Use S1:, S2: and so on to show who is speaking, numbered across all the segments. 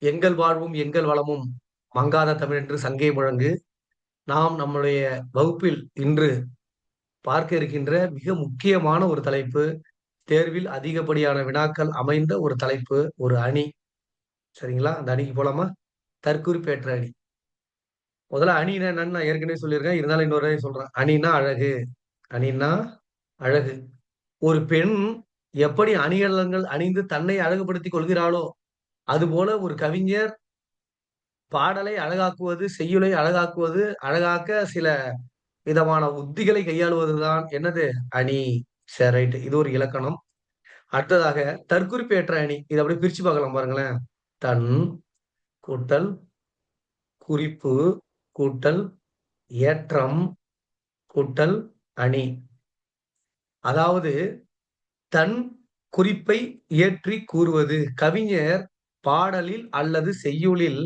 S1: எங்கள் வாழ்வும் எங்கள் வளமும் மங்காத தமிழ் என்று சங்கே முழங்கு. நாம் நம்முடைய வகுப்பில் இன்று பார்க்க இருக்கின்ற மிக முக்கியமான ஒரு தலைப்பு. தேர்வில் அதிகப்படியான வினாக்கள் அமைந்த ஒரு தலைப்பு. ஒரு அணி. சரிங்களா? அந்த அணிக்கு போலாமா? தற்குறிப்பேற்ற அணி. முதல்ல அணின்னா என்னன்னு நான் ஏற்கனவே சொல்லியிருக்கேன். இருந்தாலும் இன்னொரு தடவை சொல்றேன். அணின்னா அழகு. அணின்னா அழகு. ஒரு பெண் எப்படி அணிகலன்கள் அணிந்து தன்னை அழகுபடுத்திக் கொள்கிறாளோ, அதுபோல ஒரு கவிஞர் பாடலை அழகாக்குவது, செய்யுளை அழகாக்குவது, அழகாக்க சில விதமான உத்திகளை கையாளுவதுதான் என்னது? அணி. சரி, ரைட். இது ஒரு இலக்கணம். அடுத்ததாக தற்குறிப்பேற்ற அணி. இத அப்படியே பிரிச்சு பார்க்கலாம் பாருங்களேன். தன் கூட்டல் குறிப்பு கூட்டல் ஏற்றம் கூட்டல் அணி. அதாவது தன் குறிப்பை ஏற்றி கூறுவது. கவிஞர் பாடலில் அல்லது செய்யுளில்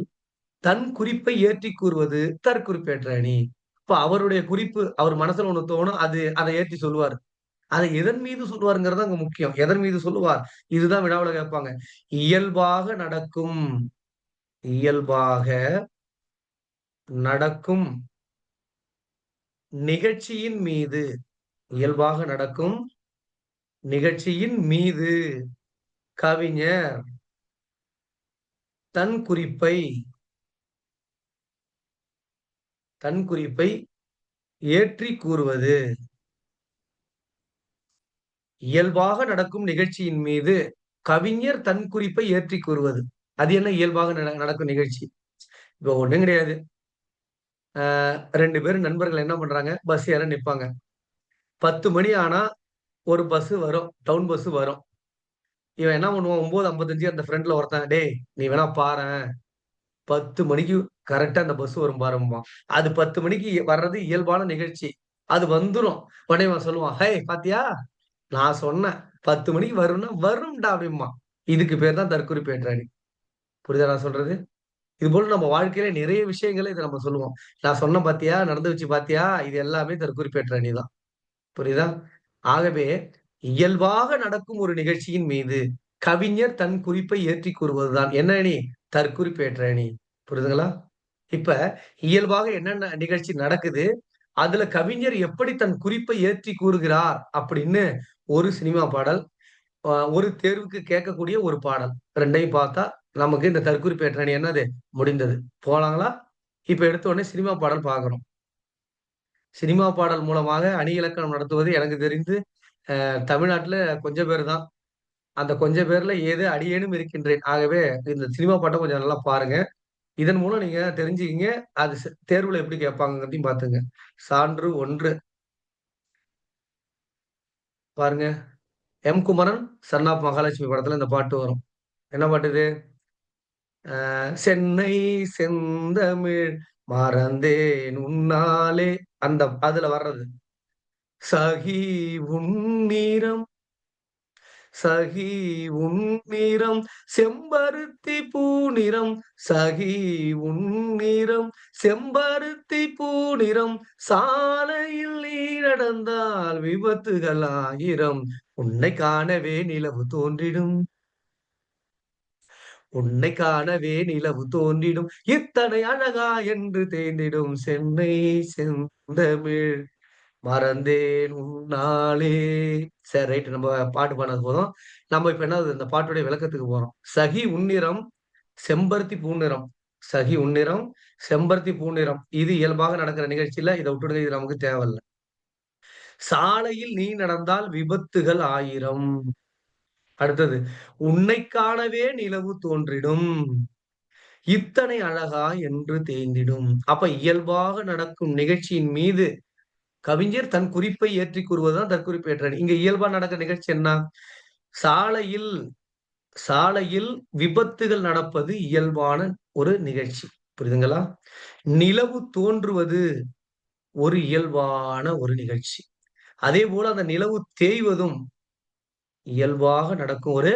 S1: தன் குறிப்பை ஏற்றி கூறுவது தற்குறிப்பேற்ற அணி. இப்ப அவருடைய குறிப்பு, அவர் மனசுல ஒண்ணு தோணும். அதை ஏற்றி சொல்லுவாரு. அதை எதன் மீது சொல்லுவாருங்கிறது அங்க முக்கியம். எதன் மீது சொல்லுவார்? இதுதான் வினாவுல கேட்பாங்க. இயல்பாக நடக்கும் இயல்பாக நடக்கும் நிகழ்ச்சியின் மீது இயல்பாக நடக்கும் நிகழ்ச்சியின் மீது கவிஞர் தன் குறிப்பை தன் குறிப்பை ஏற்றி கூறுவது. இயல்பாக நடக்கும் நிகழ்ச்சியின் மீது கவிஞர் தன் குறிப்பை ஏற்றி கூறுவது. அது என்ன இயல்பாக நடக்கும் நிகழ்ச்சி? இப்ப ஒண்ணும் கிடையாது. 2 பேரும் நண்பர்கள் என்ன பண்றாங்க? பஸ் ஏற நிப்பாங்க. 10 மணி ஆனா ஒரு பஸ் வரும். டவுன் பஸ் வரும். இவன் என்ன பண்ணுவான்? 9:55 அந்த ஃப்ரண்ட்ல ஒருத்தன், "டேய் நீ வேணா பாரேன். 10 மணிக்கு கரெக்ட்டா அந்த பஸ் வரும் பாரும்பான்." அது 10 மணிக்கு வர்றது இயல்பான நிகழ்ச்சி. அது வந்துரும். உடனே இவன் சொல்லுவான், "ஹேய் பாத்தியா? நான் சொன்னேன். 10 மணிக்கு வரும்னா வரும்டா" அப்படிம்பான். இதுக்கு பேர் தான் தற்குறிப்பேற்ற அணி. புரியுதா நான் சொல்றது? இதுபோல நம்ம வாழ்க்கையில நிறைய விஷயங்கள இத நம்ம சொல்லுவோம். "நான் சொன்னேன் பாத்தியா? நடந்துருச்சு பாத்தியா?" இது எல்லாமே தற்குறிப்பேற்ற அணி தான். புரியுதா? ஆகவே இயல்பாக நடக்கும் ஒரு நிகழ்ச்சியின் மீது கவிஞர் தன் குறிப்பை ஏற்றிக் கூறுவதுதான் என்ன அணி? தற்குறிப்பேற்ற அணி. புரியுதுங்களா? இப்ப இயல்பாக என்னென்ன நிகழ்ச்சி நடக்குது? அதுல கவிஞர் எப்படி தன் குறிப்பை ஏற்றி கூறுகிறார்? அப்படின்னு ஒரு சினிமா பாடல், ஒரு தேர்வுக்கு கேட்கக்கூடிய ஒரு பாடல். 2யும் பார்த்தா நமக்கு இந்த தற்குறிப்பேற்ற அணி என்னது? முடிந்தது. போலாங்களா? இப்ப எடுத்த உடனே சினிமா பாடல் பார்க்கிறோம். சினிமா பாடல் மூலமாக அணி இலக்கணம் நடத்துவது எனக்கு தெரிந்து தமிழ்நாட்டுல கொஞ்சம் பேர் தான். அந்த கொஞ்சம் பேர்ல ஏது அடியேனும் இருக்கின்றேன். ஆகவே இந்த சினிமா பாட்ட கொஞ்சம் நல்லா பாருங்க. இதன் மூலம் நீங்க தெரிஞ்சுக்கிங்க. அது தேர்வுல எப்படி கேட்பாங்கங்கிறதையும் பார்த்துங்க. சான்று 1 பாருங்க. M. Kumaran, son of Mahalakshmi படத்துல இந்த பாட்டு வரும். என்ன பாட்டு இது? சென்னை செந்தமிழ் மறந்தேன் உன்னாலே அந்த அதுல வர்றது. சகி உன்னிறம் சகி உன்னிறம் செம்பருத்தி பூநிறம் சகி உன்னிறம் செம்பருத்தி பூநிறம் சாலையில் நீ நடந்தால் விபத்துகள் ஆயிரம் உன்னை காணவே நிலவு தோன்றிடும் உன்னை காணவே நிலவு தோன்றிடும் இத்தனை அழகா என்று தேர்ந்திடும் சென்னை செந்தமிழ் மறந்தேன் உன்னாலே. சரி, ரைட். நம்ம பாட்டு பாடுனது போதும். நம்ம இப்ப என்ன இந்த பாட்டுடைய விளக்கத்துக்கு போறோம். சகி உன்னிறம், செம்பருத்தி பூநிறம். சகி உன்னிறம், செம்பருத்தி பூநிறம். இது இயல்பாக நடக்கிற நிகழ்ச்சியில இத விட்டுடுங்க. இது நமக்கு தேவையில்ல. சாலையில் நீ நடந்தால் விபத்துகள் 1000. அடுத்தது, உன்னை காணவே நிலவு தோன்றிடும். இத்தனை அழகா என்று தேய்ந்திடும். அப்ப இயல்பாக நடக்கும் நிகழ்ச்சியின் மீது கவிஞர் தன் குறிப்பை ஏற்றிக் கூறுவதுதான் தற்குறிப்பேற்றணி. இங்க இயல்பா நடக்கிற நிகழ்ச்சி என்ன? சாலையில் சாலையில் விபத்துகள் நடப்பது இயல்பான ஒரு நிகழ்ச்சி. புரியுதுங்களா? நிலவு தோன்றுவது ஒரு இயல்பான ஒரு நிகழ்ச்சி. அதேபோல அந்த நிலவு தேய்வதும் இயல்பாக நடக்கும் ஒரு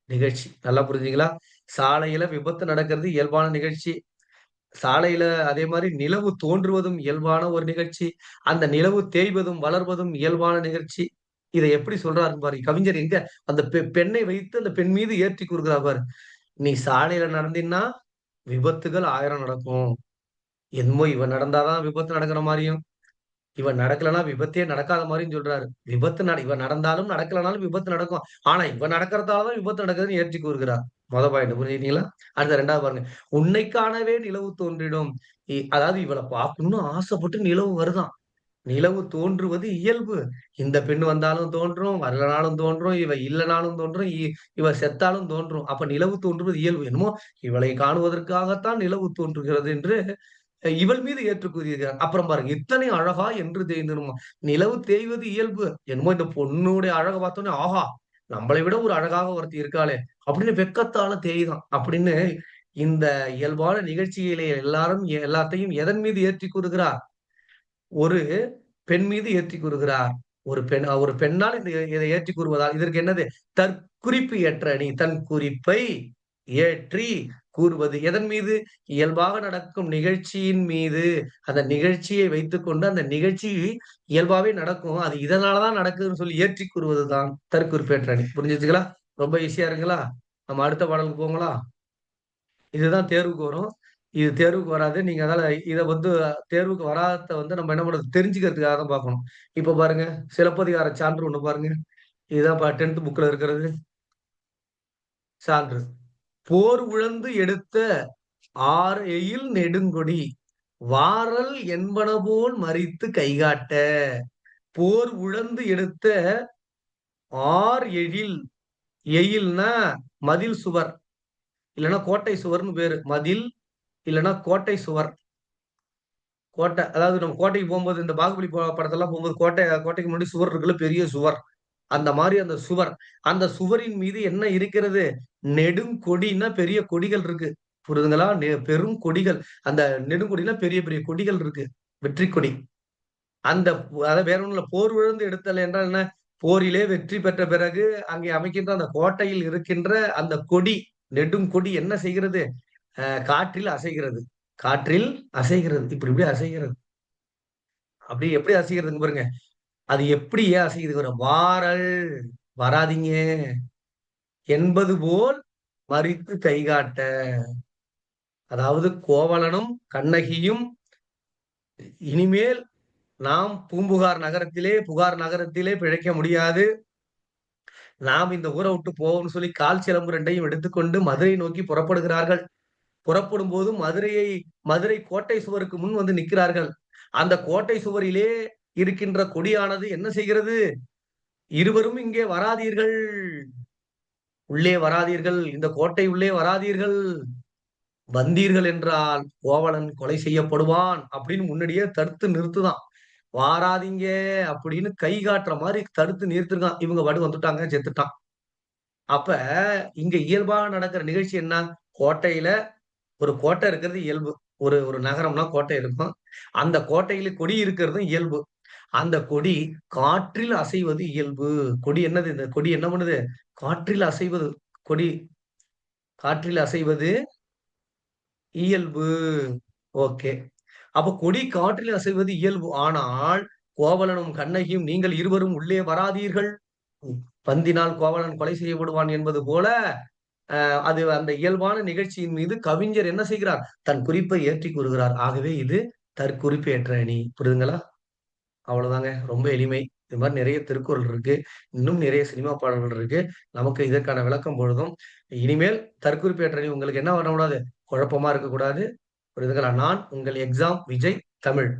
S1: நிகழ்ச்சி. நல்லா புரிஞ்சுங்களா? சாலையில விபத்து நடக்கிறது இயல்பான நிகழ்ச்சி. சாலையில அதே மாரி நிலவு தோன்றுவதும் இயல்பான ஒரு நிகழ்ச்சி. அந்த நிலவு தேய்வதும், வளர்வதும் இயல்பான நிகழ்ச்சி. இத எப்படி சொல்றாருன்னு பாருங்க. கவிஞர் எங்க அந்த பெண்ணை வைத்து அந்த பெண் மீது ஏற்றி கூறுகிறார் பாரு. நீ சாலையில நடந்தீன்னா விபத்துகள் 1000 நடக்கும். என்னமோ இவன் நடந்தாதான் விபத்து நடக்கிற மாரியும், இவன் நடக்கலன்னா விபத்தே நடக்காத மாரியும் சொல்றாரு. இவன் நடந்தாலும் நடக்கலனாலும் விபத்து நடக்கும். ஆனா இவன் நடக்கிறதால தான் விபத்து நடக்குதுன்னு ஏற்றி கூறுகிறார். பாயிண்ட் புரிஞ்சுக்கிட்டீங்களா? அடுத்த 2வது பாருங்க. "உன்னைக் காணவே நிலவு தோன்றிடும்." அதாவது இவள பார்க்கணும்னு ஆசைப்பட்டு நிலவு வருதாம். நிலவு தோன்றுவது இயல்பு. இந்த பெண் வந்தாலும் தோன்றும், வரலனாலும் தோன்றும், இவ இல்லனாலும் தோன்றும், இவ செத்தாலும் தோன்றும். அப்ப நிலவு தோன்றுவது இயல்பு. என்னமோ இவளை காணுவதற்காகத்தான் நிலவு தோன்றுகிறது என்று இவள் மீது ஏற்றுக் கூறுகிறார். அப்புறம் பாருங்க, "இத்தனை அழகா என்று தேய்ந்திடுமா." நிலவு தேய்வது இயல்பு. என்னமோ இந்த பொண்ணுடைய அழக பார்த்தோனே, ஆஹா! நம்மளை விட ஒரு அழகாக ஒருத்தி இருக்காளே! அப்படின்னு வெட்கத்தால தேயுதாம். அப்படின்னு இந்த இயல்பான நிகழ்ச்சியிலே எல்லாத்தையும் எதன் மீது ஏற்றிக் கூறுகிறார்? ஒரு பெண் மீது ஏற்றிக் கூறுகிறார். ஒரு பெண்ணால் இதை ஏற்றிக் கூறுவதால் இதற்கு என்னது? தற்குறிப்பு ஏற்ற அணி. தன் குறிப்பை ஏற்றி கூறுவது. எதன் மீது? இயல்பாக நடக்கும் நிகழ்ச்சியின் மீது. அந்த நிகழ்ச்சியை வைத்துக்கொண்டு அந்த நிகழ்ச்சி இயல்பாவே நடக்கும். அது இதனால தான் நடக்குதுன்னு சொல்லி ஏற்றிக் கூறுவதுதான் தற்குறிப்பேற்ற அணி. புரிஞ்சுச்சுங்களா? ரொம்ப ஈஸியா இருக்குங்களா? நம்ம அடுத்த பாடலுக்கு போங்களா? இதுதான் தேர்வுக்கு வரும். இது தேர்வுக்கு வராது. நீங்க அதனால இத வந்து தேர்வுக்கு வராதத வந்து நம்ம என்ன பண்றது? தெரிஞ்சுக்கிறதுக்காக தான் பார்க்கணும். இப்ப பாருங்க, சிலப்பதிகார சான்று ஒண்ணு பாருங்க. இதுதான் 10th புக்ல இருக்கிறது. சான்று. "போர் உழந்து எடுத்த எயில் நெடுங்கொடி, வாரல் என்பனபோல் மறித்து கைகாட்ட." போர் உழந்து எடுத்த எழில். எயில்னா மதில் சுவர். இல்லன்னா கோட்டை சுவர்ன்னு பேரு. மதில் இல்லன்னா கோட்டை சுவர். கோட்டை. அதாவது நம்ம கோட்டைக்கு போம்போது இந்த பாகுபலி படத்தெல்லாம் போம்போது கோட்டைக்கு முன்னாடி சுவர் இருக்குல்ல, பெரிய சுவர். அந்த மாரி அந்த சுவர். அந்த சுவரின் மீது என்ன இருக்கிறது? நெடுங்கொடின்னா பெரிய கொடிகள் இருக்கு. புரியுதுங்களா? பெரும் கொடிகள். அந்த நெடுங்கொடினா பெரிய பெரிய கொடிகள் இருக்கு. வெற்றி கொடி. அந்த அதாவது வேற ஒண்ணும் இல்ல. போர் விழுந்து எடுத்தல் என்றால் என்ன? போரிலே வெற்றி பெற்ற பிறகு அங்கே அமைக்கின்ற அந்த கோட்டையில் இருக்கின்ற அந்த கொடி, நெடுங்கொடி என்ன செய்கிறது? காற்றில் அசைகிறது. காற்றில் அசைகிறது. இப்படி இப்படி அசைகிறது. அப்படி எப்படி அசைகிறதுங்க பாருங்க. அது எப்படி ஏன் அசையுது பாருங்க. வாரல் வராதீங்க என்பது போல் மறித்து கைகாட்ட. அதாவது கோவலனும் கண்ணகியும் இனிமேல் நாம் புகார் நகரத்திலே பிழைக்க முடியாது. நாம் இந்த ஊரை விட்டு போவோம்னு சொல்லி கால் சிலம்பு 2யும் எடுத்துக்கொண்டு மதுரை நோக்கி புறப்படுகிறார்கள். புறப்படும்போது மதுரை கோட்டை சுவருக்கு முன் வந்து நிற்கிறார்கள். அந்த கோட்டை சுவரிலே இருக்கின்ற கொடியானது என்ன செய்கிறது? இருவரும் இங்கே வராதீர்கள். உள்ளே வராதீர்கள். இந்த கோட்டை உள்ளே வராதீர்கள். வந்தீர்கள் என்றால் கோவலன் கொலை செய்யப்படுவான் அப்படின்னு முன்னாடியே தடுத்து நிறுத்துதான். வாராதீங்க அப்படின்னு கை காட்டுற மாதிரி தடுத்து நிறுத்திருக்கான். இவங்க பாட்டுக்கு வந்துட்டாங்க, செத்துட்டான். அப்ப இங்க இயல்பா நடக்கிற நிகழ்ச்சி என்ன? கோட்டையில ஒரு கோட்டை இருக்கிறது இயல்பு. ஒரு ஒரு நகரம்னா கோட்டை இருக்கும். அந்த கோட்டையில கொடி இருக்கிறதும் இயல்பு. அந்த கொடி காற்றில் அசைவது இயல்பு. கொடி என்னது? இந்த கொடி என்ன பண்ணுது? காற்றில் அசைவது. கொடி காற்றில் அசைவது இயல்பு. ஓகே. அப்ப கொடி காற்றில் அசைவது இயல்பு. ஆனால் கோவலனும் கண்ணகியும் நீங்கள் இருவரும் உள்ளே வராதீர்கள். பந்தினால் கோவலன் கொலை செய்யப்படுவான் என்பது போல அது அந்த இயல்பான நிகழ்ச்சியின் மீது கவிஞர் என்ன செய்கிறார்? தன் குறிப்பை ஏற்றிக் கூறுகிறார். ஆகவே இது தற்குறிப்பு ஏற்ற அணி. புரியுதுங்களா? அவ்வளவுதாங்க. ரொம்ப எளிமை. இது மாரி நிறைய திருக்குறள் இருக்கு. இன்னும் நிறைய சினிமா பாடல்கள் இருக்கு. நமக்கு இதற்கான விளக்கம் பொழுதும், இனிமேல் தற்குறிப்பு ஏற்ற அணி உங்களுக்கு என்ன பண்ணக்கூடாது? குழப்பமா இருக்கக்கூடாது. புரியுதுங்களா? நான் உங்கள் எக்ஸாம் விஜய் தமிழ்.